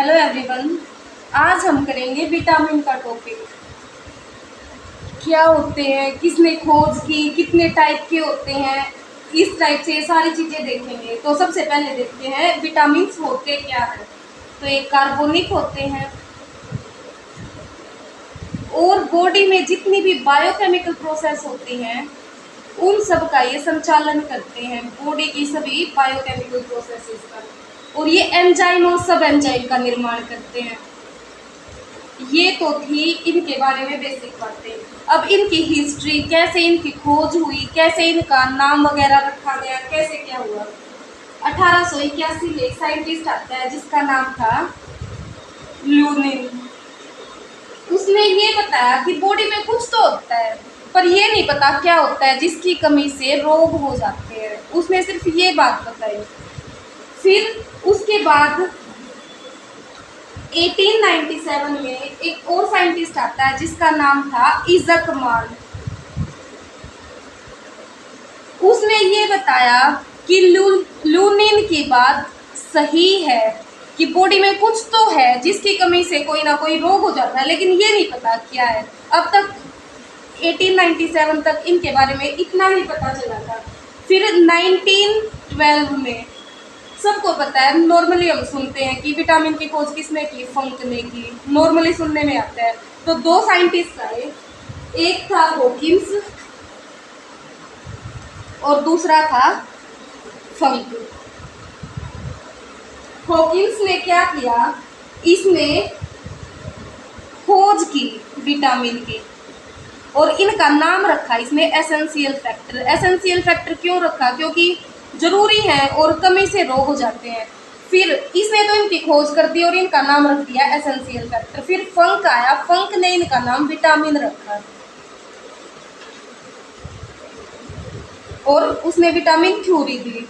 Hello everyone. आज हम करेंगे विटामिन का टॉपिक। क्या होते हैं, किसने खोज की, कितने टाइप के होते हैं, इस टाइप से सारी चीज़ें देखेंगे। तो सबसे पहले देखते हैं विटामिन होते क्या हैं। तो एक कार्बोनिक होते हैं और बॉडी में जितनी भी बायोकेमिकल प्रोसेस होती हैं उन सब का ये संचालन करते हैं, बॉडी की सभी बायोकेमिकल प्रोसेसेस का। और ये एंजाइम और सब एंजाइम का निर्माण करते हैं। ये तो थी इनके बारे में बेसिक बातें। अब इनकी हिस्ट्री, कैसे इनकी खोज हुई, कैसे इनका नाम वगैरह रखा गया, कैसे क्या हुआ। 1881 में एक साइंटिस्ट आता है जिसका नाम था ल्यूनिन। उसने ये बताया कि बॉडी में कुछ तो होता है पर ये नहीं पता क्या होता है जिसकी कमी से रोग हो जाते हैं। उसने सिर्फ ये बात बताई। फिर उसके बाद 1897 में एक और साइंटिस्ट आता है जिसका नाम था इज़क मान। उसने ये बताया कि लूनिन की बात सही है कि बॉडी में कुछ तो है जिसकी कमी से कोई ना कोई रोग हो जाता है, लेकिन ये नहीं पता क्या है। अब तक 1897 तक इनके बारे में इतना ही पता चला था। फिर 1912 में सबको पता है, नॉर्मली हम सुनते हैं कि विटामिन की खोज किसने की, फंक ने की, नॉर्मली सुनने में आता है। तो दो साइंटिस्ट आए, एक था हॉकिंस और दूसरा था फंक। हॉकिंस ने क्या किया, इसने खोज की विटामिन की और इनका नाम रखा इसमें एसेंशियल फैक्टर। एसेंशियल फैक्टर क्यों रखा, क्योंकि जरूरी है और कमी से रोग हो जाते हैं। फिर इसने तो इनकी खोज कर दी और इनका नाम रख दिया एसेंशियल फैक्टर। फिर फंक आया, फंक ने इनका नाम विटामिन रखा और उसने विटामिन थ्योरी दी।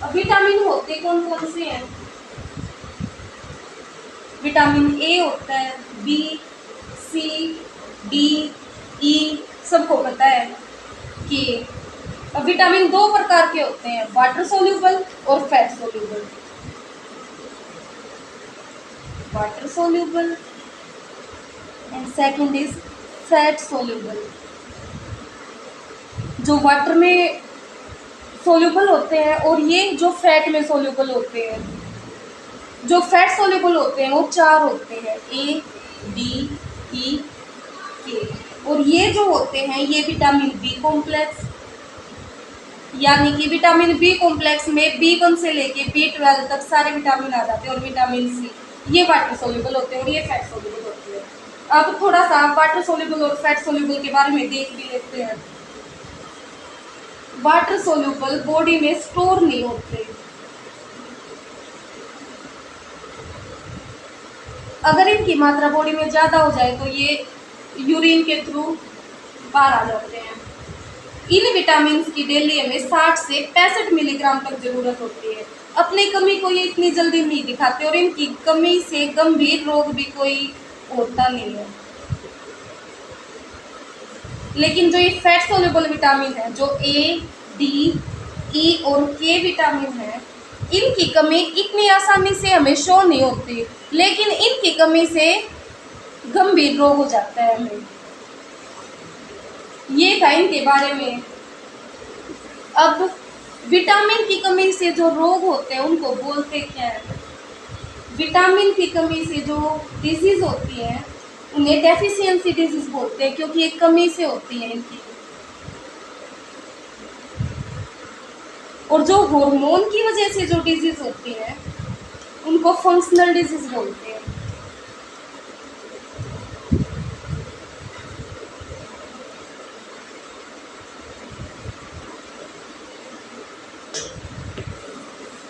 अब विटामिन होते कौन कौन से हैं? विटामिन ए होता है, बी, सी, डी, ई, सबको पता है कि। अब विटामिन दो प्रकार के होते हैं, वाटर सोल्यूबल और fat soluble. Water soluble and second is fat soluble. जो वाटर में सोल्यूबल होते हैं और ये जो फैट में सोल्यूबल होते हैं। जो फैट सोल्यूबल होते हैं वो चार होते हैं, ए, डी, ई, के। और ये जो होते हैं ये विटामिन बी कॉम्प्लेक्स, यानी कि विटामिन बी कॉम्प्लेक्स में B1 से लेके B12 तक सारे विटामिन आ जाते हैं। और विटामिन सी, ये वाटर सोल्यूबल होते हैं और ये फैट सोल्यूबल होते हैं। अब थोड़ा सा वाटर सोल्यूबल और फैट सोल्यूबल के बारे में देख भी लेते हैं। वाटर सोल्यूबल बॉडी में स्टोर नहीं होते। अगर इनकी मात्रा बॉडी में ज़्यादा हो जाए तो ये यूरिन के थ्रू बाहर आ जाते हैं। इन विटामिन की डेली हमें 60 से 65 मिलीग्राम तक जरूरत होती है। अपनी कमी को ये इतनी जल्दी नहीं दिखाते और इनकी कमी से गंभीर रोग भी कोई होता नहीं है। लेकिन जो ये फैट सोल्यूबल विटामिन है, जो ए, डी, ई और के विटामिन है, इनकी कमी इतनी आसानी से हमें शो नहीं होती, लेकिन इनकी कमी से गंभीर रोग हो जाता है हमें। ये था इनके बारे में। अब विटामिन की कमी से जो रोग होते हैं उनको बोलते क्या है? विटामिन की कमी से जो डिजीज होती है उन्हें डेफिशिएंसी डिजीज बोलते हैं, क्योंकि एक कमी से होती है इनकी। और जो हार्मोन की वजह से जो डिजीज होती है उनको फंक्शनल डिजीज बोलते हैं।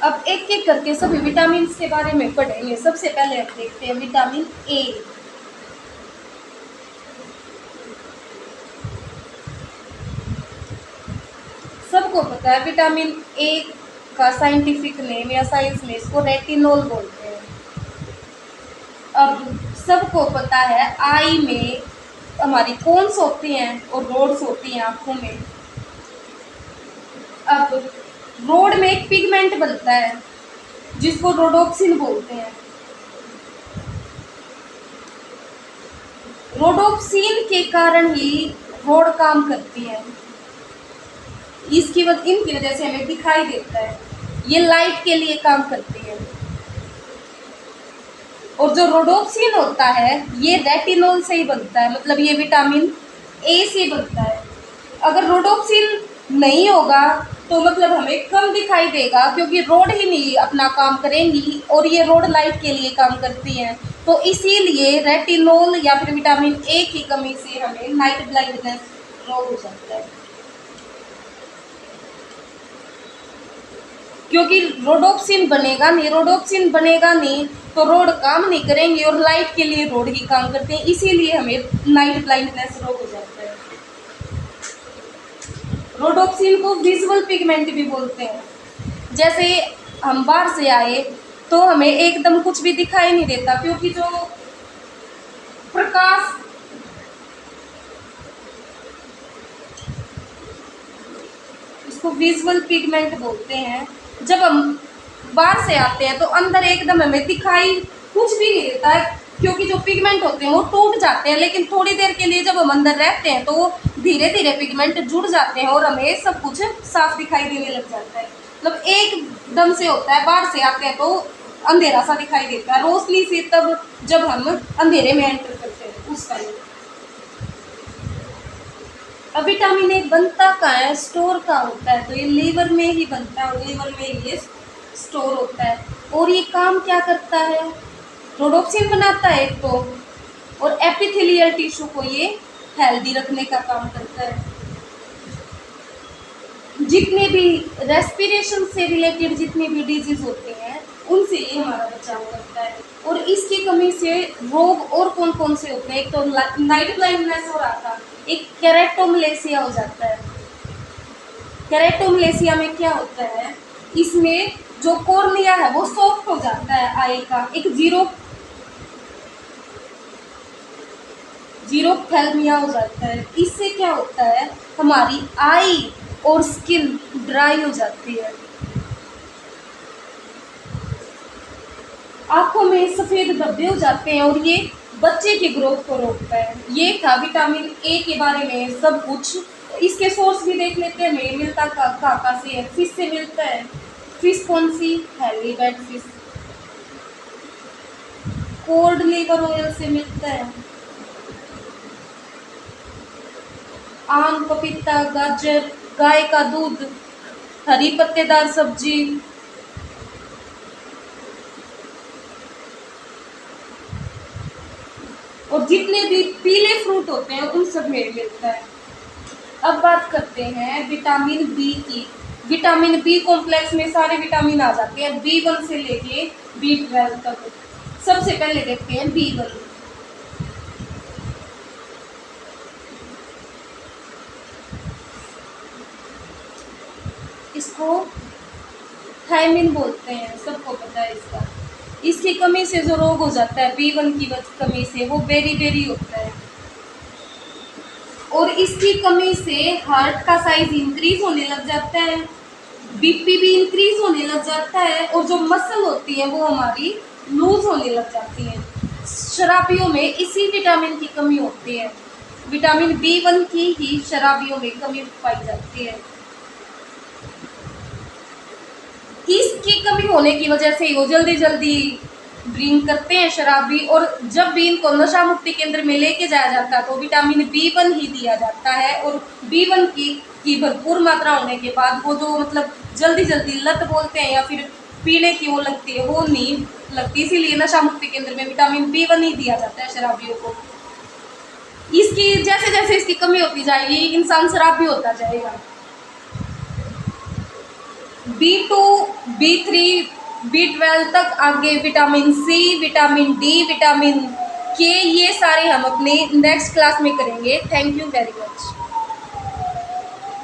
अब एक एक करके सभी विटामिन के बारे में पढ़ेंगे। सबसे पहले हम देखते हैं विटामिन ए। सबको पता है विटामिन ए का साइंटिफिक नेम या साइंस में इसको रेटिनोल बोलते हैं। अब सबको पता है आई में हमारी कोन्स होती हैं और रोड्स होती हैं आँखों में। अब रोड में एक पिगमेंट बनता है जिसको रोडोप्सिन बोलते हैं। रोडोप्सिन के कारण ही रोड काम करती है। इनकी वजह से हमें दिखाई देता है। ये लाइट के लिए काम करती है। और जो रोडोप्सिन होता है ये रेटिनॉल से ही बनता है, मतलब ये विटामिन ए से बनता है। अगर रोडोप्सिन नहीं होगा तो मतलब हमें कम दिखाई देगा, क्योंकि रोड ही नहीं अपना काम करेंगी और ये रोड लाइट के लिए काम करती हैं। तो इसीलिए रेटिनॉल या फिर विटामिन ए की कमी से हमें नाइट ब्लाइंडनेस रोग हो सकता है, क्योंकि रोडोप्सिन बनेगा नहीं तो रोड काम नहीं करेंगे और लाइट के लिए रोड ही काम करते हैं, इसीलिए हमें नाइट ब्लाइंडनेस रोग हो जाता है। रोडोप्सिन को विजुअल पिगमेंट भी बोलते हैं। जैसे हम बाहर से आए तो हमें एकदम कुछ भी दिखाई नहीं देता, क्योंकि जो प्रकाश इसको विजुअल पिगमेंट बोलते हैं। जब हम बाहर से आते हैं तो अंदर एकदम हमें दिखाई कुछ भी नहीं देता है, क्योंकि जो पिगमेंट होते हैं वो टूट जाते हैं, लेकिन थोड़ी देर के लिए जब हम अंदर रहते हैं तो वो धीरे धीरे पिगमेंट जुड़ जाते हैं और हमें सब कुछ साफ दिखाई देने लग जाता है। मतलब एकदम से होता है, बाहर से आते हैं तो अंधेरा सा दिखाई देता है रोशनी से, तब जब हम अंधेरे में एंटर करते हैं उस टाइम। अब विटामिन ए बनता कहाँ है, स्टोर का होता है, तो ये लीवर में ही बनता है और लीवर में ये स्टोर होता है। और ये काम क्या करता है, रोडोप्सिन बनाता है एक तो, और एपिथेलियल टिश्यू को ये हेल्दी रखने का काम करता है। जितने भी रेस्पिरेशन से रिलेटेड जितने भी डिजीज होते हैं उनसे ये हमारा बचाव करता है। और इसकी कमी से रोग और कौन कौन से होते हैं, एक तो नाइट ब्लाइंडनेस हो रहा था, एक केरेटोमलेसिया हो जाता है। केरेटोमलेसिया में क्या होता है, इसमें जो कॉर्निया है वो सॉफ्ट हो जाता है आई का, एक जीरोफ्थैल्मिया हो जाता है। इससे क्या होता है, हमारी आई और स्किन ड्राई हो जाती है, आंखों में सफ़ेद धब्बे हो जाते हैं और ये बच्चे की ग्रोथ को रोकता है। ये था विटामिन ए के बारे में सब कुछ। इसके सोर्स भी देख लेते हैं, हमें मिलता कहाँ से है, फिश से मिलता है। फिश कौन सी, हेलीबैट फिश। कोड लीवर ऑयल से मिलता है। आम, पपीता, गाजर, गाय का दूध, हरी पत्तेदार सब्जी, और जितने भी पीले फ्रूट होते हैं उन सब में मिलता है। अब बात करते हैं विटामिन बी की। विटामिन बी कॉम्प्लेक्स में सारे विटामिन आ जाते हैं, B1 से लेके B12 तक। सबसे पहले देखते हैं B1। इसको थायमिन बोलते हैं, सबको पता है इसका। इसकी कमी से जो रोग हो जाता है B1 की कमी से, वो बेरी होता है। और इसकी कमी से हार्ट का साइज इंक्रीज होने लग जाता है, BP भी इंक्रीज होने लग जाता है, और जो मसल होती है वो हमारी लूज होने लग जाती है। शराबियों में इसी विटामिन की कमी होती है, विटामिन B1 की ही शराबियों में कमी पाई जाती है। इसकी कमी होने की वजह से वो जल्दी ड्रिंक करते हैं शराबी, और जब भी इनको नशा मुक्ति केंद्र में लेके जाया जाता है तो विटामिन B1 ही दिया जाता है। और B1 की भरपूर मात्रा होने के बाद वो जो मतलब जल्दी लत बोलते हैं या फिर पीने की वो लगती है, वो नहीं लगती। इसीलिए नशा मुक्ति केंद्र में विटामिन B1 ही दिया जाता है शराबियों को। इसकी जैसे जैसे इसकी कमी होती जाएगी इंसान शराबी होता जाएगा। B2, B3, B12 तक आगे vitamin C, vitamin D, vitamin K, ये सारे हम अपने नेक्स्ट क्लास में करेंगे। Thank you very much.